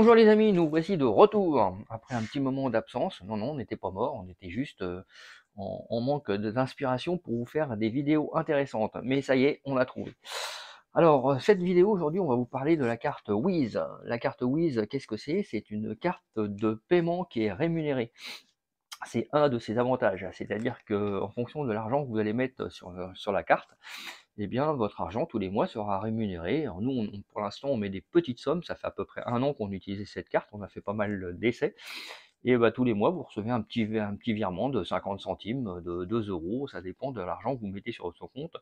Bonjour les amis, nous voici de retour après un petit moment d'absence. Non, on n'était pas mort, on était juste en manque d'inspiration pour vous faire des vidéos intéressantes. Mais ça y est, on l'a trouvé. Alors, cette vidéo aujourd'hui, on va vous parler de la carte Wiz. La carte Wiz, qu'est-ce que c'est? C'est une carte de paiement qui est rémunérée. C'est un de ses avantages, c'est-à-dire que en fonction de l'argent que vous allez mettre sur la carte, eh bien votre argent tous les mois sera rémunéré. Alors nous, pour l'instant, on met des petites sommes, ça fait à peu près 1 an qu'on utilisait cette carte, on a fait pas mal d'essais, et bah, tous les mois, vous recevez un petit virement de 50 centimes, de 2 euros, ça dépend de l'argent que vous mettez sur votre compte.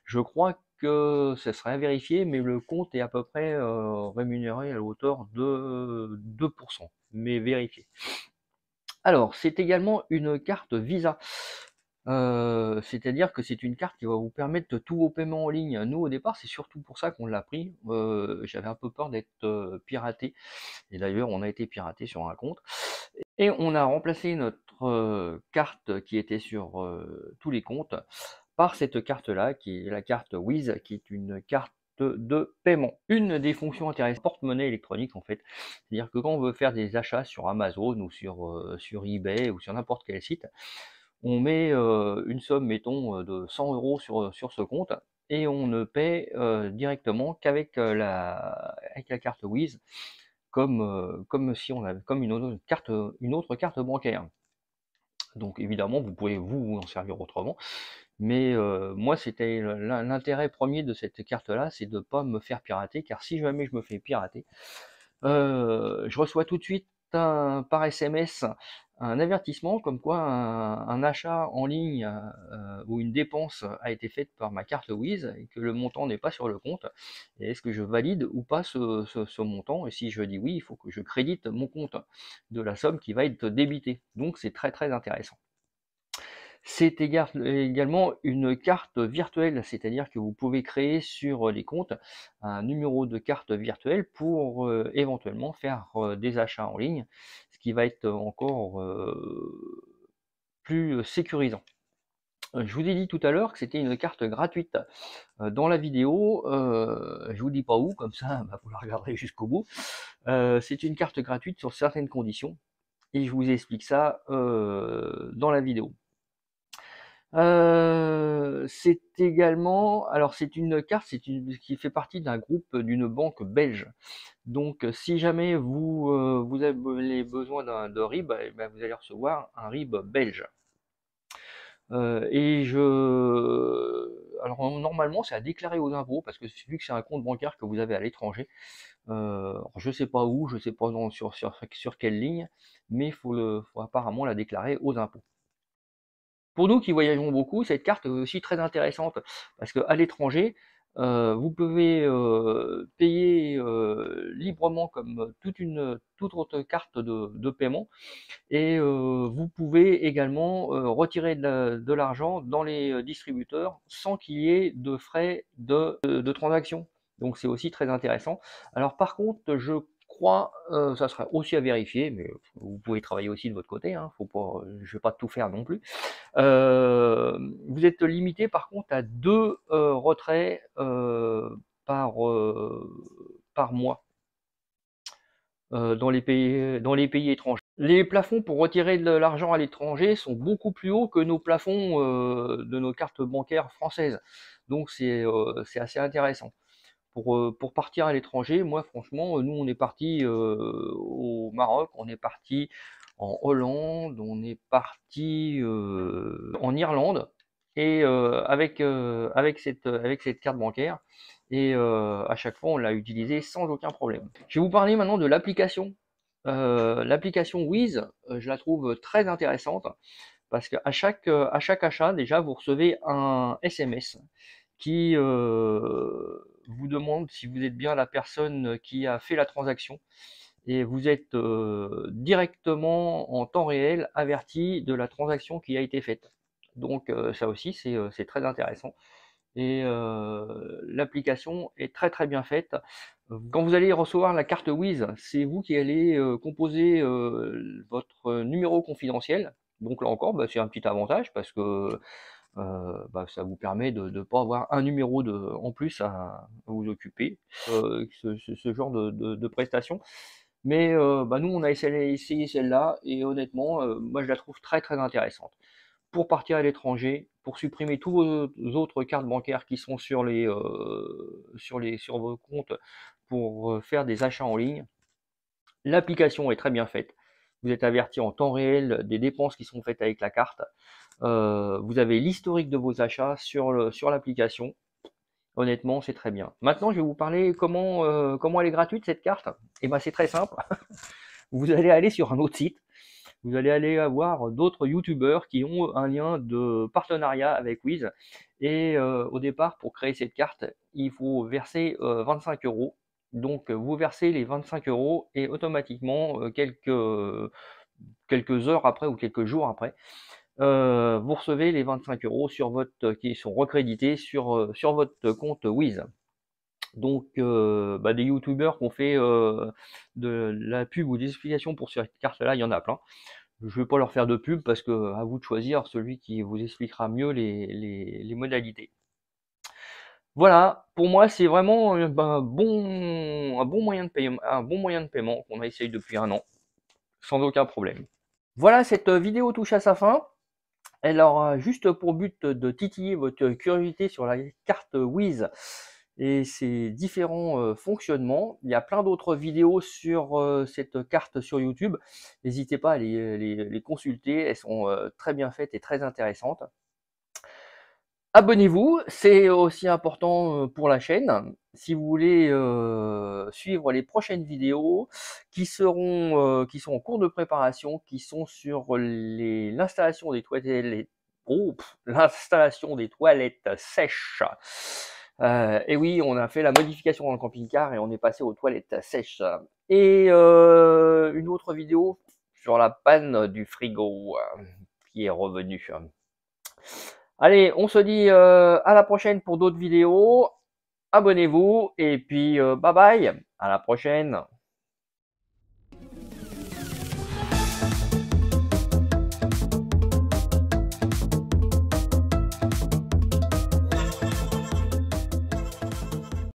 Je crois que ce serait à vérifier, mais le compte est à peu près rémunéré à la hauteur de 2%, mais vérifiez. Alors, c'est également une carte Visa. C'est-à-dire que c'est une carte qui va vous permettre de tous vos paiements en ligne. Nous, au départ, c'est surtout pour ça qu'on l'a pris. J'avais un peu peur d'être piraté. Et d'ailleurs, on a été piraté sur un compte. Et on a remplacé notre carte qui était sur tous les comptes par cette carte-là, qui est la carte Wiz, qui est une carte de paiement. Une des fonctions intéressantes, porte-monnaie électronique en fait, c'est-à-dire que quand on veut faire des achats sur Amazon ou sur eBay ou sur n'importe quel site, on met une somme, mettons, de 100 euros sur ce compte et on ne paie directement qu'avec avec la carte Wiz, comme si on avait comme une autre carte bancaire. Donc évidemment, vous pouvez vous en servir autrement, mais moi c'était l'intérêt premier de cette carte-là, c'est de ne pas me faire pirater, car si jamais je me fais pirater, je reçois tout de suite par SMS un avertissement comme quoi un achat en ligne ou une dépense a été faite par ma carte Wiz et que le montant n'est pas sur le compte. Et est-ce que je valide ou pas ce montant? Et si je dis oui, il faut que je crédite mon compte de la somme qui va être débitée. Donc c'est très très intéressant. C'est également une carte virtuelle, c'est-à-dire que vous pouvez créer sur les comptes un numéro de carte virtuelle pour éventuellement faire des achats en ligne, ce qui va être encore plus sécurisant. Je vous ai dit tout à l'heure que c'était une carte gratuite. Dans la vidéo, je vous dis pas où, comme ça bah, vous la regarderez jusqu'au bout. C'est une carte gratuite sur certaines conditions et je vous explique ça dans la vidéo. C'est également alors c'est une carte, qui fait partie d'un groupe d'une banque belge. Donc si jamais vous avez besoin de RIB, eh ben, vous allez recevoir un RIB belge. Et alors normalement c'est à déclarer aux impôts parce que vu que c'est un compte bancaire que vous avez à l'étranger, je sais pas où, je sais pas sur quelle ligne, mais faut apparemment la déclarer aux impôts. Pour nous qui voyageons beaucoup, cette carte est aussi très intéressante parce qu'à l'étranger, vous pouvez payer librement comme toute autre carte de paiement et vous pouvez également retirer de l'argent dans les distributeurs sans qu'il y ait de frais de transaction. Donc c'est aussi très intéressant. Alors par contre, je crois, ça sera aussi à vérifier, mais vous pouvez travailler aussi de votre côté, hein, faut pas, je vais pas tout faire non plus. Vous êtes limité par contre à 2 retraits par mois dans les pays étrangers. Les plafonds pour retirer de l'argent à l'étranger sont beaucoup plus hauts que nos plafonds de nos cartes bancaires françaises. Donc c'est assez intéressant. Pour partir à l'étranger, moi franchement, nous on est parti au Maroc, on est parti en Hollande, on est parti en Irlande, et avec cette carte bancaire, et à chaque fois on l'a utilisée sans aucun problème. Je vais vous parler maintenant de l'application. L'application Wiz, je la trouve très intéressante parce qu'à chaque achat, déjà, vous recevez un SMS qui vous demande si vous êtes bien la personne qui a fait la transaction, et vous êtes directement en temps réel averti de la transaction qui a été faite. Donc ça aussi c'est très intéressant, et l'application est très très bien faite. Quand vous allez recevoir la carte Wiz, c'est vous qui allez composer votre numéro confidentiel. Donc là encore, bah, c'est un petit avantage parce que bah, ça vous permet de ne pas avoir un numéro en plus à vous occuper. Ce genre de prestations Mais bah, nous, on a essayé celle-là et honnêtement, moi, je la trouve très, très intéressante. Pour partir à l'étranger, pour supprimer tous vos autres cartes bancaires qui sont sur vos comptes pour, faire des achats en ligne. L'application est très bien faite. Vous êtes averti en temps réel des dépenses qui sont faites avec la carte. Vous avez l'historique de vos achats sur l'application. Honnêtement, c'est très bien. Maintenant, je vais vous parler comment elle est gratuite cette carte. Et ben, c'est très simple. Vous allez aller sur un autre site. Vous allez aller avoir d'autres youtubeurs qui ont un lien de partenariat avec Wiz. Et au départ, pour créer cette carte, il faut verser 25 euros. Donc, vous versez les 25 euros et automatiquement, quelques heures après ou quelques jours après, vous recevez les 25 euros qui sont recrédités sur votre compte Wiz. Donc, bah, des youtubeurs qui ont fait de la pub ou des explications pour cette carte-là, il y en a plein. Je ne vais pas leur faire de pub parce que à vous de choisir celui qui vous expliquera mieux les modalités. Voilà, pour moi, c'est vraiment un bon moyen de paiement qu'on a essayé depuis un an, sans aucun problème. Voilà, cette vidéo touche à sa fin. Elle aura juste pour but de titiller votre curiosité sur la carte Wiz et ses différents fonctionnements. Il y a plein d'autres vidéos sur cette carte sur YouTube. N'hésitez pas à les consulter, elles sont très bien faites et très intéressantes. Abonnez-vous, c'est aussi important pour la chaîne. Si vous voulez suivre les prochaines vidéos qui sont en cours de préparation, qui sont sur l'installation des toilettes, l'installation des toilettes sèches. Et oui, on a fait la modification dans le camping-car et on est passé aux toilettes sèches. Et une autre vidéo sur la panne du frigo qui est revenue. Allez, on se dit à la prochaine pour d'autres vidéos. Abonnez-vous et puis bye bye. À la prochaine.